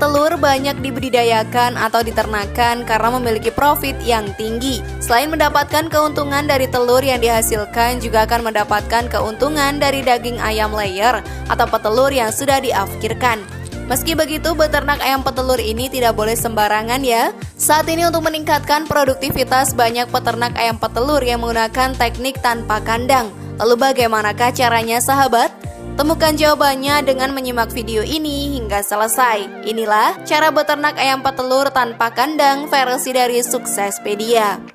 petelur banyak dibudidayakan atau diternakan karena memiliki profit yang tinggi. Selain mendapatkan keuntungan dari telur yang dihasilkan, juga akan mendapatkan keuntungan dari daging ayam layer atau petelur yang sudah diafkirkan. Meski begitu, beternak ayam petelur ini tidak boleh sembarangan ya. Saat ini untuk meningkatkan produktivitas, banyak peternak ayam petelur yang menggunakan teknik tanpa kandang. Lalu bagaimanakah caranya, sahabat? Temukan jawabannya dengan menyimak video ini hingga selesai. Inilah cara beternak ayam petelur tanpa kandang versi dari Suksespedia.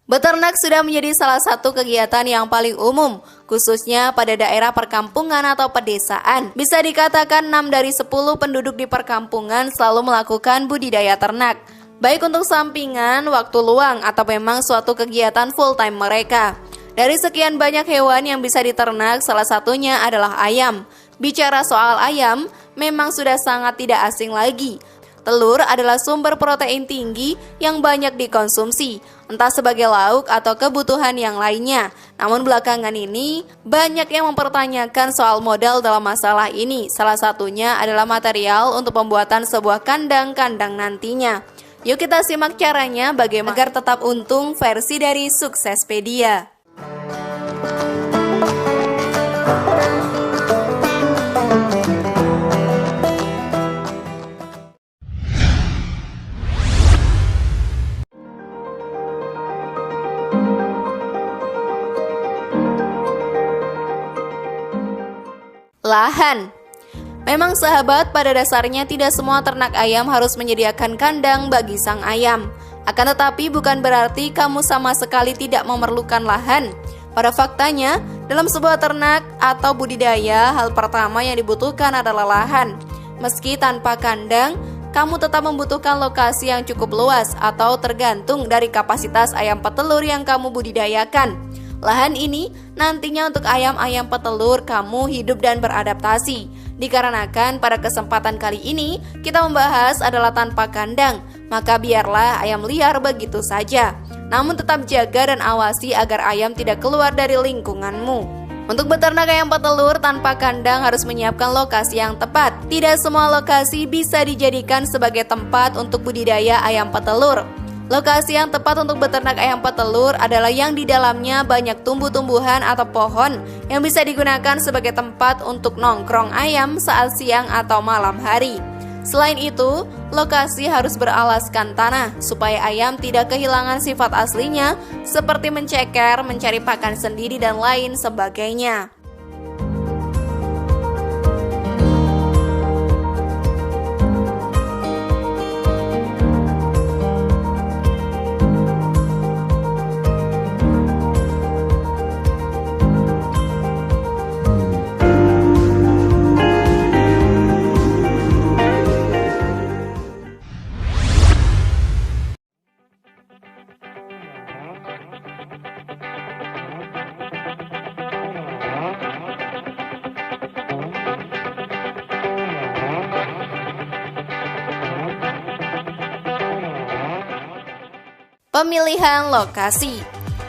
Beternak sudah menjadi salah satu kegiatan yang paling umum, khususnya pada daerah perkampungan atau pedesaan. Bisa dikatakan 6 dari 10 penduduk di perkampungan selalu melakukan budidaya ternak, baik untuk sampingan, waktu luang, atau memang suatu kegiatan full-time mereka. Dari sekian banyak hewan yang bisa diternak, salah satunya adalah ayam. Bicara soal ayam, memang sudah sangat tidak asing lagi. Telur adalah sumber protein tinggi yang banyak dikonsumsi, entah sebagai lauk atau kebutuhan yang lainnya. Namun belakangan ini, banyak yang mempertanyakan soal modal dalam masalah ini. Salah satunya adalah material untuk pembuatan sebuah kandang-kandang nantinya. Yuk kita simak caranya bagaimana agar tetap untung versi dari Suksespedia. Lahan. Memang sahabat, pada dasarnya tidak semua ternak ayam harus menyediakan kandang bagi sang ayam. Akan tetapi bukan berarti kamu sama sekali tidak memerlukan lahan. Pada faktanya, dalam sebuah ternak atau budidaya, hal pertama yang dibutuhkan adalah lahan. Meski tanpa kandang, kamu tetap membutuhkan lokasi yang cukup luas atau tergantung dari kapasitas ayam petelur yang kamu budidayakan. Lahan ini nantinya untuk ayam-ayam petelur kamu hidup dan beradaptasi. Dikarenakan pada kesempatan kali ini kita membahas adalah tanpa kandang, maka biarlah ayam liar begitu saja. Namun tetap jaga dan awasi agar ayam tidak keluar dari lingkunganmu. Untuk beternak ayam petelur tanpa kandang harus menyiapkan lokasi yang tepat. Tidak semua lokasi bisa dijadikan sebagai tempat untuk budidaya ayam petelur. Lokasi yang tepat untuk beternak ayam petelur adalah yang di dalamnya banyak tumbuh-tumbuhan atau pohon yang bisa digunakan sebagai tempat untuk nongkrong ayam saat siang atau malam hari. Selain itu, lokasi harus beralaskan tanah supaya ayam tidak kehilangan sifat aslinya seperti menceker, mencari pakan sendiri, dan lain sebagainya. Pemilihan lokasi.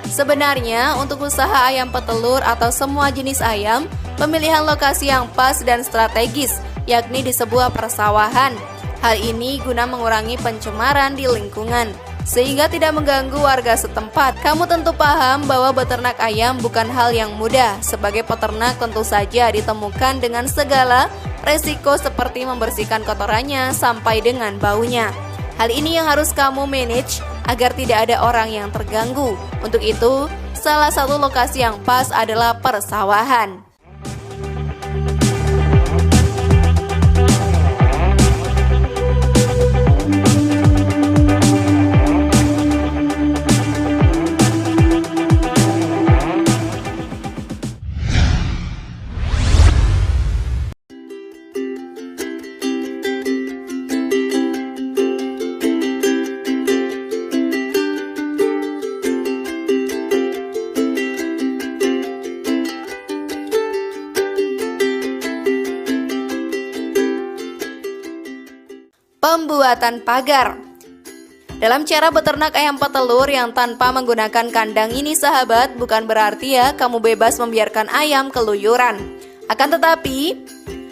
Sebenarnya untuk usaha ayam petelur atau semua jenis ayam, pemilihan lokasi yang pas dan strategis, yakni di sebuah persawahan. Hal ini guna mengurangi pencemaran di lingkungan, sehingga tidak mengganggu warga setempat. Kamu tentu paham bahwa beternak ayam bukan hal yang mudah. Sebagai peternak tentu saja ditemukan dengan segala resiko seperti membersihkan kotorannya sampai dengan baunya. Hal ini yang harus kamu manage agar tidak ada orang yang terganggu. Untuk itu, salah satu lokasi yang pas adalah persawahan. Pembuatan pagar. Dalam cara beternak ayam petelur yang tanpa menggunakan kandang ini sahabat, bukan berarti ya kamu bebas membiarkan ayam keluyuran. Akan tetapi,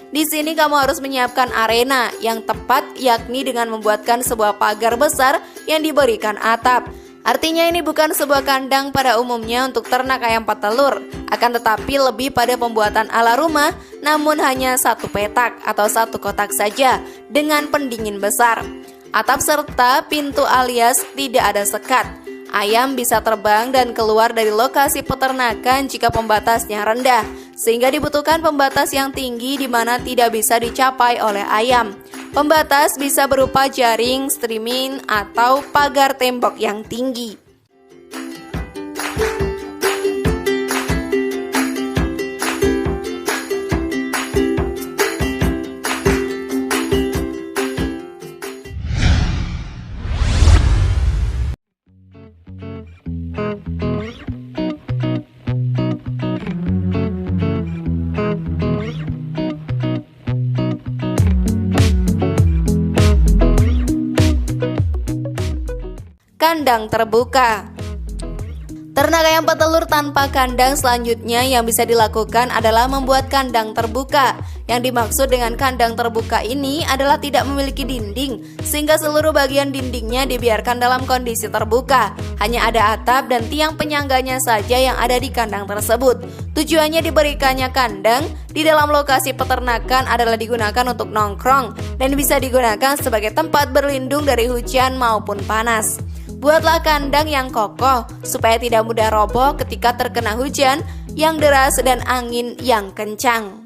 di sini kamu harus menyiapkan arena yang tepat, yakni dengan membuatkan sebuah pagar besar yang diberikan atap. Artinya ini bukan sebuah kandang pada umumnya untuk ternak ayam petelur, akan tetapi lebih pada pembuatan ala rumah, namun hanya satu petak atau satu kotak saja dengan pendingin besar. Atap serta pintu alias tidak ada sekat. Ayam bisa terbang dan keluar dari lokasi peternakan jika pembatasnya rendah, sehingga dibutuhkan pembatas yang tinggi di mana tidak bisa dicapai oleh ayam. Pembatas bisa berupa jaring, streaming, atau pagar tembok yang tinggi. Kandang terbuka. Ternak ayam petelur tanpa kandang selanjutnya yang bisa dilakukan adalah membuat kandang terbuka. Yang dimaksud dengan kandang terbuka ini adalah tidak memiliki dinding, sehingga seluruh bagian dindingnya dibiarkan dalam kondisi terbuka. Hanya ada atap dan tiang penyangganya saja yang ada di kandang tersebut. Tujuannya diberikannya kandang di dalam lokasi peternakan adalah digunakan untuk nongkrong dan bisa digunakan sebagai tempat berlindung dari hujan maupun panas. Buatlah kandang yang kokoh supaya tidak mudah roboh ketika terkena hujan yang deras dan angin yang kencang.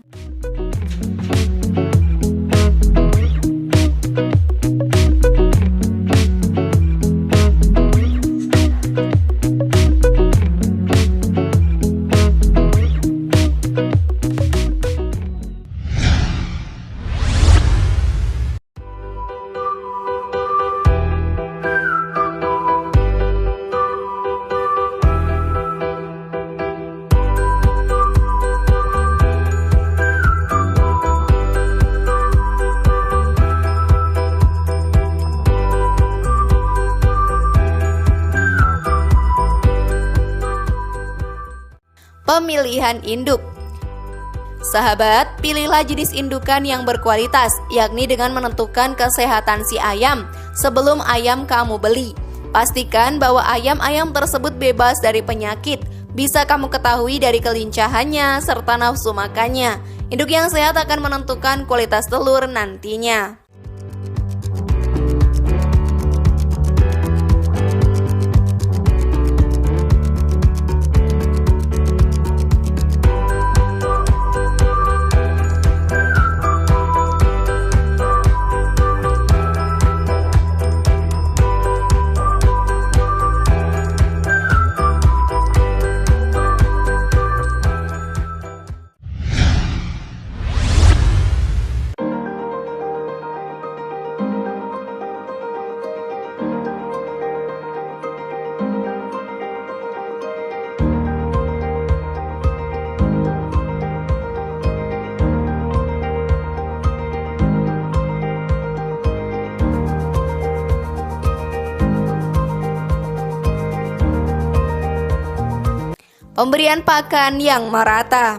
Pemilihan induk. Sahabat, pilihlah jenis indukan yang berkualitas, yakni dengan menentukan kesehatan si ayam sebelum ayam kamu beli. Pastikan bahwa ayam-ayam tersebut bebas dari penyakit. Bisa kamu ketahui dari kelincahannya serta nafsu makannya. Induk yang sehat akan menentukan kualitas telur nantinya. Pemberian pakan yang merata.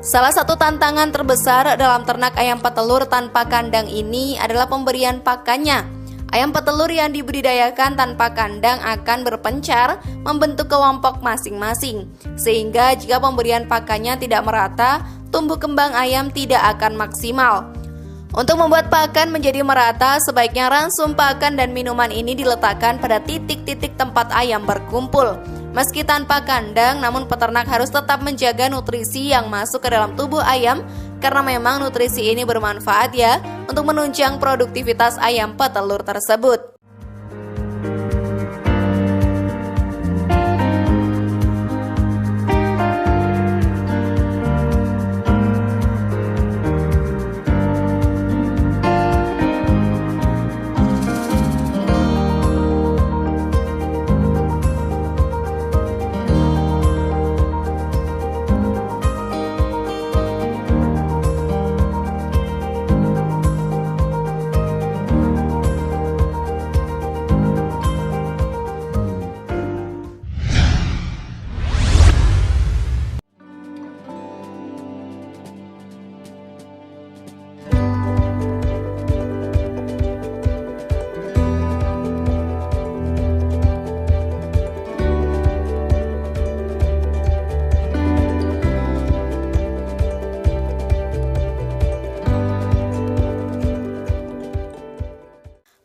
Salah satu tantangan terbesar dalam ternak ayam petelur tanpa kandang ini adalah pemberian pakannya. Ayam petelur yang dibudidayakan tanpa kandang akan berpencar membentuk kelompok masing-masing, sehingga jika pemberian pakannya tidak merata, tumbuh kembang ayam tidak akan maksimal. Untuk membuat pakan menjadi merata, sebaiknya ransum pakan dan minuman ini diletakkan pada titik-titik tempat ayam berkumpul. Meski tanpa kandang, namun peternak harus tetap menjaga nutrisi yang masuk ke dalam tubuh ayam, karena memang nutrisi ini bermanfaat ya untuk menunjang produktivitas ayam petelur tersebut.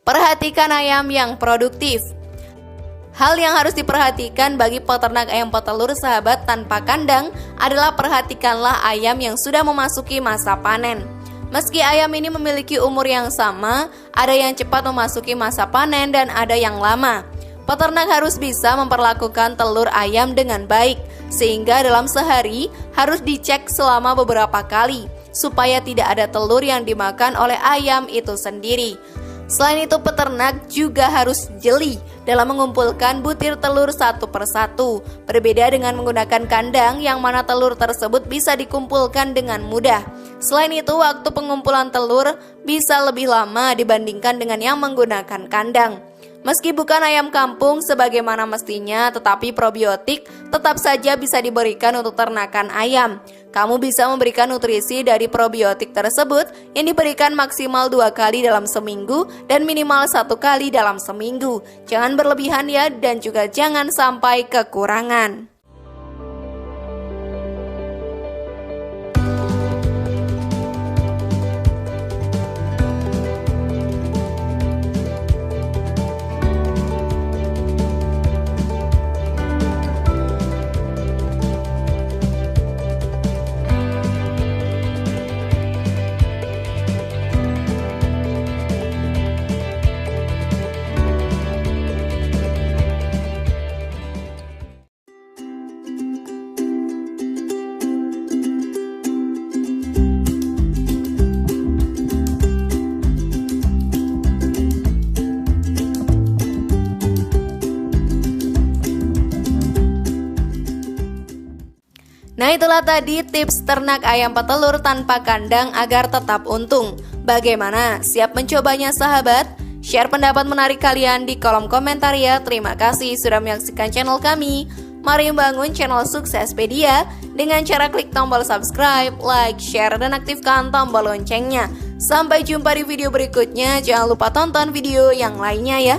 Perhatikan ayam yang produktif. Hal yang harus diperhatikan bagi peternak ayam petelur sahabat tanpa kandang adalah perhatikanlah ayam yang sudah memasuki masa panen. Meski ayam ini memiliki umur yang sama, ada yang cepat memasuki masa panen dan ada yang lama. Peternak harus bisa memperlakukan telur ayam dengan baik, sehingga dalam sehari harus dicek selama beberapa kali, supaya tidak ada telur yang dimakan oleh ayam itu sendiri. Selain itu, peternak juga harus jeli dalam mengumpulkan butir telur satu persatu. Berbeda dengan menggunakan kandang yang mana telur tersebut bisa dikumpulkan dengan mudah. Selain itu, waktu pengumpulan telur bisa lebih lama dibandingkan dengan yang menggunakan kandang. Meski bukan ayam kampung sebagaimana mestinya, tetapi probiotik tetap saja bisa diberikan untuk ternakan ayam. Kamu bisa memberikan nutrisi dari probiotik tersebut yang diberikan maksimal 2 kali dalam seminggu dan minimal 1 kali dalam seminggu. Jangan berlebihan ya, dan juga jangan sampai kekurangan. Nah, itulah tadi tips ternak ayam petelur tanpa kandang agar tetap untung. Bagaimana? Siap mencobanya sahabat? Share pendapat menarik kalian di kolom komentar ya. Terima kasih sudah menyaksikan channel kami. Mari membangun channel Suksespedia dengan cara klik tombol subscribe, like, share, dan aktifkan tombol loncengnya. Sampai jumpa di video berikutnya. Jangan lupa tonton video yang lainnya ya.